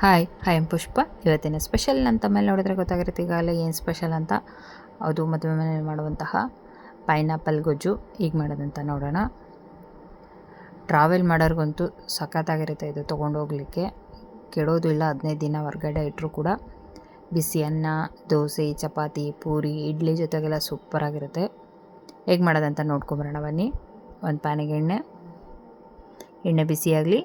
Hi I ಪುಷ್ಪ. ಇವತ್ತಿನ special ಅಂತ ಮೇಲೆ ನೋಡಿದ್ರೆ ಗೊತ್ತಾಗಿರುತ್ತೆ ಈಗಾಗಲೇ ಏನು ಸ್ಪೆಷಲ್ ಅಂತ. ಅದು ಮದುವೆ ಮನೆಯಲ್ಲಿ ಮಾಡುವಂತಹ ಪೈನಾಪಲ್ ಗೊಜ್ಜು ಹೇಗೆ ಮಾಡೋದಂತ ನೋಡೋಣ. ಟ್ರಾವೆಲ್ ಮಾಡೋರಿಗಂತೂ ಸಖತ್ತಾಗಿರುತ್ತೆ ಇದು ತೊಗೊಂಡೋಗ್ಲಿಕ್ಕೆ. ಕೆಡೋದು ಇಲ್ಲ, 15 ದಿನ ಹೊರಗಡೆ ಇಟ್ಟರು ಕೂಡ. ಬಿಸಿ ಅನ್ನ, ದೋಸೆ, ಚಪಾತಿ, ಪೂರಿ, ಇಡ್ಲಿ ಜೊತೆಗೆಲ್ಲ ಸೂಪರಾಗಿರುತ್ತೆ. ಹೇಗೆ ಮಾಡೋದಂತ ನೋಡ್ಕೊಂಬರೋಣ ಬನ್ನಿ. ಒಂದು ಪ್ಯಾನಿಗೆ ಎಣ್ಣೆ ಬಿಸಿಯಾಗಲಿ.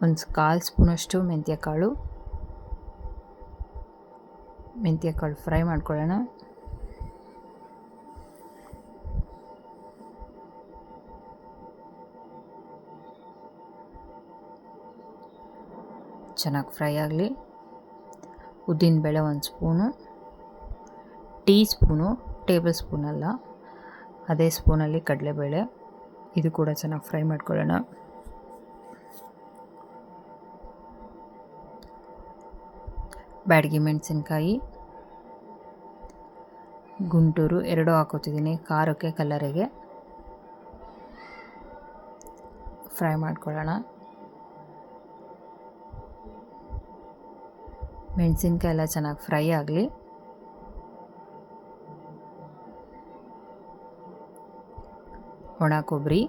ಒಂದು 1/4 ಸ್ಪೂನಷ್ಟು ಮೆಂತ್ಯ ಕಾಳು ಫ್ರೈ ಮಾಡ್ಕೊಳ್ಳೋಣ. ಚೆನ್ನಾಗಿ ಫ್ರೈ ಆಗಲಿ. ಉದ್ದಿನಬೇಳೆ 1 ಸ್ಪೂನು, ಟೇಬಲ್ ಸ್ಪೂನ್ ಅಲ್ಲ, ಅದೇ ಸ್ಪೂನಲ್ಲಿ ಕಡಲೆಬೇಳೆ, ಇದು ಕೂಡ ಚೆನ್ನಾಗಿ ಫ್ರೈ ಮಾಡ್ಕೊಳ್ಳೋಣ. ಬ್ಯಾಡಗಿ ಮೆಣಸಿನ್ಕಾಯಿ ಗುಂಟೂರು 2 ಹಾಕೋತಿದ್ದೀನಿ, ಖಾರಕ್ಕೆ ಕಲರಿಗೆ ಫ್ರೈ ಮಾಡ್ಕೊಳ್ಳೋಣ. ಮೆಣಸಿನ್ಕಾಯಿ ಎಲ್ಲ ಚೆನ್ನಾಗಿ ಫ್ರೈ ಆಗಲಿ. ಒಣ ಕೊಬ್ಬರಿ,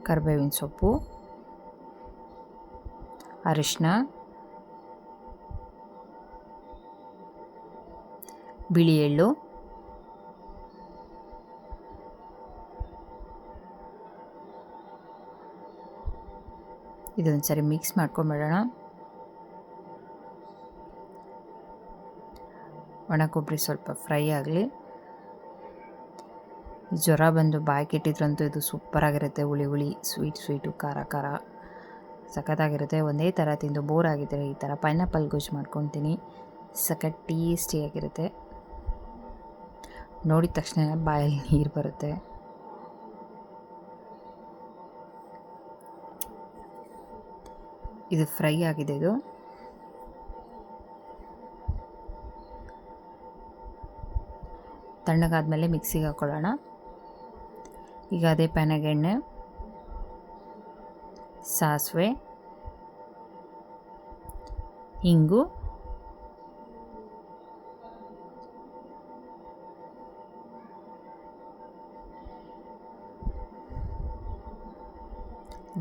ಕರಿಬೇವಿನ ಸೊಪ್ಪು, ಅರಿಶಿನ, ಬಿಳಿ ಎಳ್ಳು, ಇದೊಂದು ಸರಿ ಮಿಕ್ಸ್ ಮಾಡ್ಕೊಂಬಿಡೋಣ. ಒಣ ಕೊಬ್ಬರಿ ಸ್ವಲ್ಪ ಫ್ರೈ ಆಗಲಿ. ಜ್ವರ ಬಂದು ಬಾಯ್ಕಿಟ್ಟಿದ್ರಂತೂ ಇದು ಸೂಪರಾಗಿರುತ್ತೆ. ಹುಳಿ ಸ್ವೀಟು, ಖಾರ ಸಖತ್ತಾಗಿರುತ್ತೆ. ಒಂದೇ ಥರ ತಿಂದು ಬೋರ್ ಆಗಿದ್ದರೆ ಈ ಥರ ಪೈನಾಪಲ್ ಗೊಜ್ಜು ಮಾಡ್ಕೊತೀನಿ. ಸಖತ್ ಟೇಸ್ಟಿಯಾಗಿರುತ್ತೆ. ನೋಡಿದ ತಕ್ಷಣ ಬಾಯಲ್ಲಿ ನೀರು ಬರುತ್ತೆ. ಇದು ಫ್ರೈ ಆಗಿದೆ. ಇದು ತಣ್ಣಗಾದ್ಮೇಲೆ ಮಿಕ್ಸಿಗೆ ಹಾಕ್ಕೊಳ್ಳೋಣ. ಈಗ ಅದೇ ಪ್ಯಾನಾಗೆ ಎಣ್ಣೆ, ಸಾಸಿವೆ, ಇಂಗು,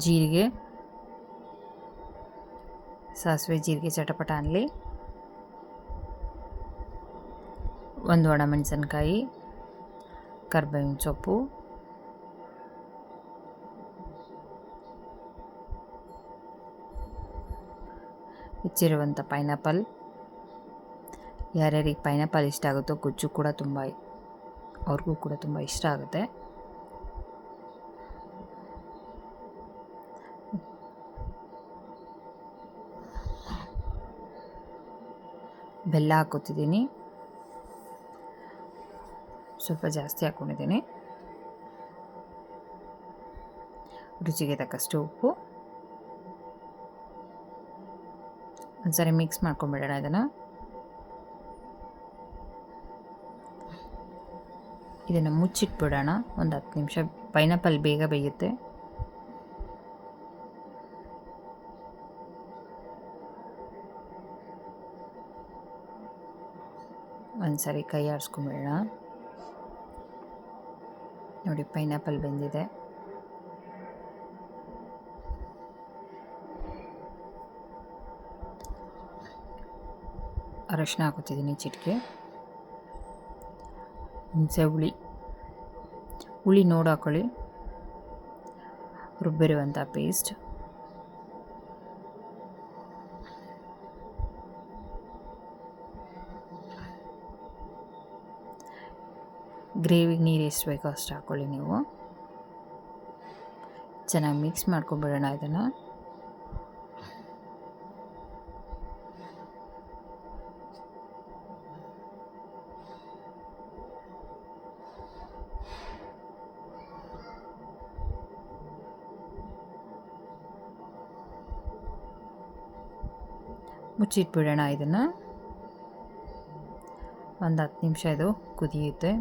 ಜೀರಿಗೆ, ಸಾಸಿವೆ ಜೀರಿಗೆ ಚಟಪಟ ಅನ್ನಲಿ. ಒಂದು ಒಣಮೆಣಸಿನ್ಕಾಯಿ, ಕರಿಬೇವಿನ ಸೊಪ್ಪು, ಹೆಚ್ಚಿರುವಂಥ ಪೈನಾಪಲ್. ಯಾರ್ಯಾರಿಗೆ ಪೈನಾಪಲ್ ಇಷ್ಟ ಆಗುತ್ತೋ ಗೊಜ್ಜು ಕೂಡ ಅವ್ರಿಗೂ ಕೂಡ ತುಂಬ ಇಷ್ಟ ಆಗುತ್ತೆ. ಬೆಲ್ಲ ಹಾಕೋತಿದ್ದೀನಿ, ಸ್ವಲ್ಪ ಜಾಸ್ತಿ ಹಾಕ್ಕೊಂಡಿದ್ದೀನಿ. ರುಚಿಗೆ ತಕ್ಕಷ್ಟು ಉಪ್ಪು. ಒಂದ್ಸರಿ ಮಿಕ್ಸ್ ಮಾಡ್ಕೊಂಬಿಡೋಣ. ಇದನ್ನು ಮುಚ್ಚಿಟ್ಬಿಡೋಣ ಒಂದು 10 ನಿಮಿಷ. ಪೈನಾಪಲ್ ಬೇಗ ಬೇಯುತ್ತೆ. ಒಂದ್ಸರಿ ಕೈ ಆಡಿಸ್ಕೊಂಬಿಡೋಣ. ನೋಡಿ, ಪೈನಾಪಲ್ ಬೆಂದಿದೆ. ಅರಶಿನ ಹಾಕೋತಿದ್ದೀನಿ ಚಿಟಿಕೆ. ಹುಣಸೆ ಹುಳಿ ನೋಡಿ ಹಾಕೊಳ್ಳಿ. ರುಬ್ಬಿರುವಂಥ ಪೇಸ್ಟ್, ಗ್ರೇವಿಗೆ ನೀರು ಎಷ್ಟು ಬೇಕೋ ಅಷ್ಟು ಹಾಕ್ಕೊಳ್ಳಿ ನೀವು. ಚೆನ್ನಾಗಿ ಮಿಕ್ಸ್ ಮಾಡ್ಕೊಂಬಿಡೋಣ ಇದನ್ನು. ಮುಚ್ಚಿಟ್ಬಿಡೋಣ. ಇದನ್ನು ಒಂದು 10 ನಿಮಿಷ ಇದು ಕುದಿಯುತ್ತೆ.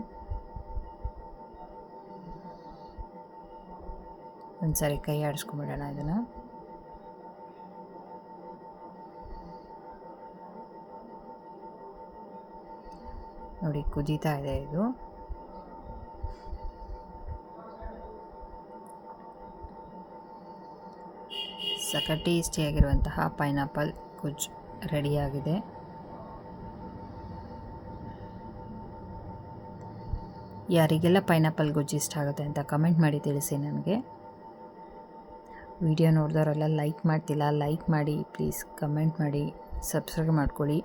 ಒಂದು ಸಾರಿ ಕೈ ಆಡಿಸ್ಕೊಂಬಿಡೋಣ ಇದನ್ನು. ನೋಡಿ ಕುದೀತಾ ಇದೆ ಇದು. ಸಖತ್ ಟೇಸ್ಟಿಯಾಗಿರುವಂತಹ ಪೈನಾಪಲ್ ಗೊಜ್ಜು ರೆಡಿಯಾಗಿದೆ. ಯಾರಿಗೆಲ್ಲ ಪೈನಾಪಲ್ ಗೊಜ್ಜು ಇಷ್ಟ ಆಗುತ್ತೆ ಅಂತ ಕಮೆಂಟ್ ಮಾಡಿ ತಿಳಿಸಿ ನನಗೆ. ವಿಡಿಯೋ ನೋಡಿದವರೆಲ್ಲ ಲೈಕ್ ಮಾಡ್ತಿಲ್ಲ, ಲೈಕ್ ಮಾಡಿ ಪ್ಲೀಸ್, ಕಮೆಂಟ್ ಮಾಡಿ, ಸಬ್ಸ್ಕ್ರೈಬ್ ಮಾಡ್ಕೊಳ್ಳಿ.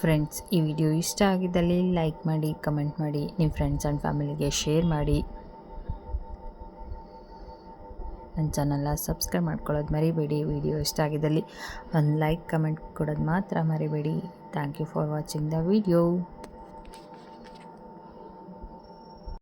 ಫ್ರೆಂಡ್ಸ್, ಈ ವಿಡಿಯೋ ಇಷ್ಟ ಆಗಿದ್ದಲ್ಲಿ ಲೈಕ್ ಮಾಡಿ, ಕಮೆಂಟ್ ಮಾಡಿ, ನಿಮ್ಮ ಫ್ರೆಂಡ್ಸ್ ಆ್ಯಂಡ್ ಫ್ಯಾಮಿಲಿಗೆ ಶೇರ್ ಮಾಡಿ. ನನ್ನ ಚಾನಲ್ನ ಸಬ್ಸ್ಕ್ರೈಬ್ ಮಾಡ್ಕೊಳ್ಳೋದು ಮರಿಬೇಡಿ. ವಿಡಿಯೋ ಇಷ್ಟ ಆಗಿದ್ದಲ್ಲಿ ಒಂದು ಲೈಕ್ ಕಮೆಂಟ್ ಕೊಡೋದು ಮಾತ್ರ ಮರಿಬೇಡಿ. Thank you for watching the video.